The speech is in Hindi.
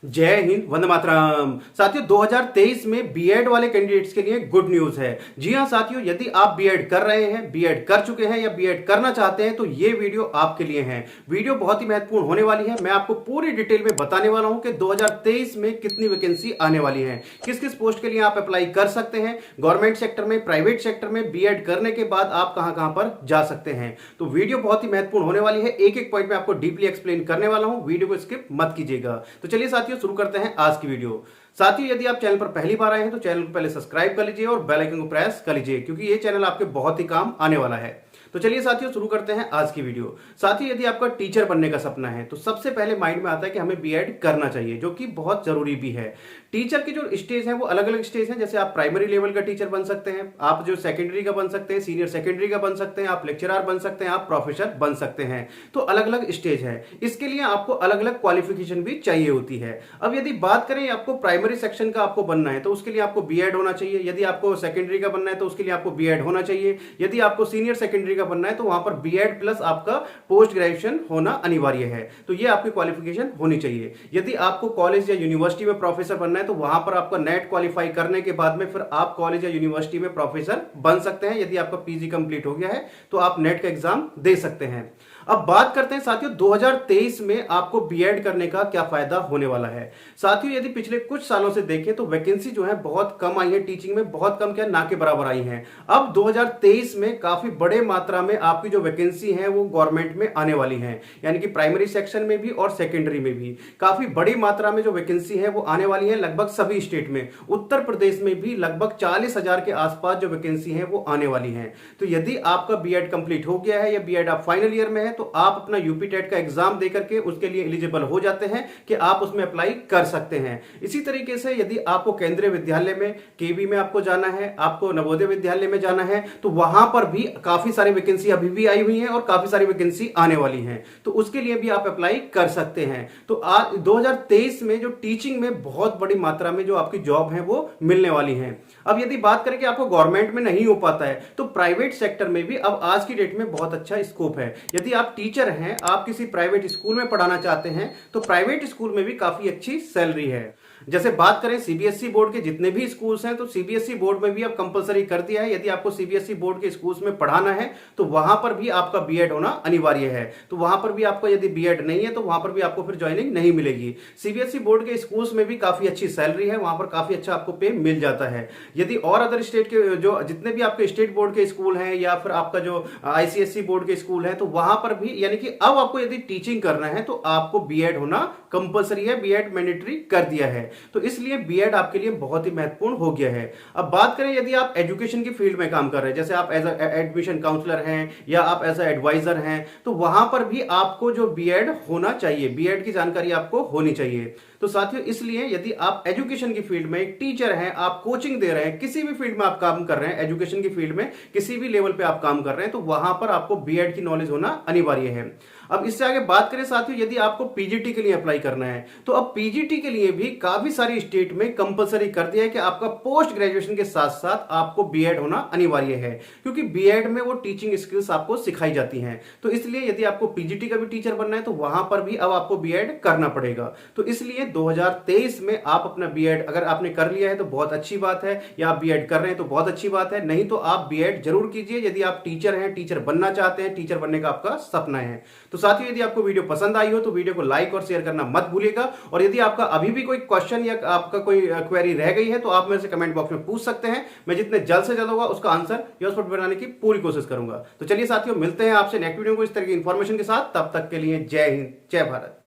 जय हिंद, वंदे मातरम। साथियों, 2023 में बीएड वाले कैंडिडेट्स के लिए गुड न्यूज है। जी हां साथियों, यदि आप बीएड कर रहे हैं, बीएड कर चुके हैं या बीएड करना चाहते हैं तो ये वीडियो आपके लिए है। वीडियो बहुत ही महत्वपूर्ण होने वाली है। मैं आपको पूरी डिटेल में बताने वाला हूं कि 2023 में कितनी वैकेंसी आने वाली है, किस किस पोस्ट के लिए आप अप्लाई कर सकते हैं, गवर्नमेंट सेक्टर में, प्राइवेट सेक्टर में बीएड करने के बाद आप कहां कहां पर जा सकते हैं। तो वीडियो बहुत ही महत्वपूर्ण होने वाली है। एक एक पॉइंट में आपको डीपली एक्सप्लेन करने वाला हूं। वीडियो को स्किप मत कीजिएगा। तो चलिए साथियों, शुरू करते हैं आज की वीडियो। साथियों, यदि आप चैनल पर पहली बार आए हैं तो चैनल को पहले सब्सक्राइब कर लीजिए और बेल आइकन को प्रेस कर लीजिए, क्योंकि ये चैनल आपके बहुत ही काम आने वाला है। तो चलिए साथियों, शुरू करते हैं आज की वीडियो। साथियों, यदि आपका टीचर बनने का सपना है तो सबसे पहले माइंड में आता है कि हमें बीएड करना चाहिए, जो कि बहुत जरूरी भी है। टीचर की जो स्टेज है वो अलग अलग स्टेज है। जैसे आप प्राइमरी लेवल का टीचर बन सकते हैं, आप जो सेकेंडरी का बन सकते हैं, सीनियर सेकेंडरी का बन सकते हैं, आप लेक्चरर बन सकते हैं, आप प्रोफेसर बन सकते हैं। तो अलग अलग स्टेज है। इसके लिए आपको अलग अलग क्वालिफिकेशन भी चाहिए होती है। अब यदि बात करें आपको प्राइमरी सेक्शन का आपको बनना है तो उसके लिए आपको बीएड होना चाहिए। यदि आपको सेकेंडरी का बनना है तो उसके लिए आपको बीएड होना चाहिए। यदि आपको सीनियर सेकेंडरी का बनना है तो वहां पर बीएड प्लस आपका पोस्ट ग्रेजुएशन होना अनिवार्य है। तो ये आपकी क्वालिफिकेशन होनी चाहिए। यदि आपको कॉलेज या यूनिवर्सिटी में प्रोफेसर बनना है तो वहां पर आपका नेट क्वालिफाई करने के बाद में फिर आप कॉलेज या यूनिवर्सिटी में प्रोफेसर बन सकते हैं। यदि आपका पीजी कंप्लीट हो गया है तो आप नेट का एग्जाम दे सकते हैं। अब बात करते हैं साथियों, 2023 में आपको बीएड करने का क्या फायदा होने वाला है। साथियों, यदि पिछले कुछ सालों से देखें तो वैकेंसी जो है बहुत कम आई है, टीचिंग में बहुत कम, क्या ना के बराबर आई है। अब 2023 में काफी बड़े मात्रा में आपकी जो वैकेंसी है वो गवर्नमेंट में आने वाली है, यानी कि प्राइमरी सेक्शन में भी और सेकेंडरी में भी काफी बड़ी मात्रा में जो वैकेंसी है वो आने वाली है। लगभग सभी स्टेट में, उत्तर प्रदेश में भी लगभग 40,000 के आसपास जो वैकेंसी है वो आने वाली है। तो यदि आपका बीएड कंप्लीट हो गया है या बीएड आप फाइनल ईयर में है तो आप अपना यूपी टेट का एग्जाम देकर के उसके लिए एलिजिबल हो जाते हैं कि आप उसमें अप्लाई कर सकते हैं। इसी तरीके से यदि आपको केंद्रीय विद्यालय में, केवी में आपको जाना है, आपको नवोदय विद्यालय में जाना है तो वहां पर भी काफी सारी वैकेंसी अभी भी आई हुई है और काफी सारी वैकेंसी आने वाली है। तो उसके लिए भी आप अप्लाई कर सकते हैं। तो 2023 में जो टीचिंग में बहुत बड़ी मात्रा में जो आपकी जॉब है वो मिलने वाली है। अब यदि बात करें कि आपको गवर्नमेंट में नहीं हो पाता है तो प्राइवेट सेक्टर में भी अब आज की डेट में बहुत अच्छा स्कोप है। यदि आप टीचर हैं, आप किसी प्राइवेट स्कूल में पढ़ाना चाहते हैं तो प्राइवेट स्कूल में भी काफी अच्छी सैलरी है। जैसे बात करें सीबीएसई बोर्ड के जितने भी स्कूल्स हैं तो सीबीएसई बोर्ड में भी अब कंपलसरी कर दिया है। यदि आपको सीबीएसई बोर्ड के स्कूल्स में पढ़ाना है तो वहां पर भी आपका बीएड होना अनिवार्य है। तो वहां पर भी आपको यदि बीएड नहीं है तो वहां पर भी आपको फिर ज्वाइनिंग नहीं मिलेगी। सीबीएसई बोर्ड के स्कूल्स में भी काफी अच्छी सैलरी है, वहां पर काफी अच्छा आपको पे मिल जाता है। यदि और अदर स्टेट के जो जितने भी आपके स्टेट बोर्ड के स्कूल हैं या फिर आपका जो आईसीएसई बोर्ड के स्कूल है तो वहां पर भी, यानी कि अब आपको यदि टीचिंग करना है तो आपको बीएड होना कंपलसरी है, बीएड मैंडेटरी कर दिया है। तो इसलिए बीएड आपके लिए बहुत ही महत्वपूर्ण हो गया है। अब बात करें यदि आप एजुकेशन की फील्ड में काम कर रहे हैं, जैसे आप एज एडमिशन काउंसलर हैं या आप एज एडवाइजर हैं, तो वहां पर भी आपको जो बीएड होना चाहिए, बीएड की जानकारी आपको होनी चाहिए। तो साथियों, इसलिए यदि आप एजुकेशन की फील्ड में एक टीचर हैं, आप कोचिंग दे रहे हैं, किसी भी फील्ड में आप काम कर रहे हैं, एजुकेशन की फील्ड में किसी भी लेवल पे आप काम कर रहे हैं तो वहां पर आपको बीएड की नॉलेज होना अनिवार्य है। अब इससे आगे बात करें साथियों, यदि आपको पीजीटी के लिए अप्लाई करना है तो अब पीजीटी के लिए भी काफी सारी स्टेट में कंपलसरी कर दिया है कि आपका पोस्ट ग्रेजुएशन के साथ साथ आपको बीएड होना अनिवार्य है, क्योंकि बीएड में वो टीचिंग स्किल्स आपको सिखाई जाती हैं। तो इसलिए यदि आपको पीजीटी का भी टीचर बनना है तो वहां पर भी अब आपको बीएड करना पड़ेगा। तो इसलिए 2023 में आप अपना बीएड अगर आपने कर लिया है तो बहुत अच्छी बात है, या आप बीएड कर रहे हैं तो बहुत अच्छी बात है, नहीं तो आप बीएड जरूर कीजिए यदि आप टीचर हैं, टीचर बनना चाहते हैं, टीचर बनने का आपका सपना है। तो साथियों, यदि आपको वीडियो पसंद आई हो तो वीडियो को लाइक और शेयर करना मत भूलिएगा। और यदि आपका अभी भी कोई क्वेश्चन या आपका कोई क्वेरी रह गई है तो आप मेरे से कमेंट बॉक्स में पूछ सकते हैं। मैं जितने जल्द से जल्द होगा उसका आंसर योर स्पॉट बनाने की पूरी कोशिश करूंगा। तो चलिए साथियों, मिलते हैं आपसे नेक्स्ट वीडियो को इस तरह की इंफॉर्मेशन के साथ। तब तक के लिए जय हिंद, जय भारत।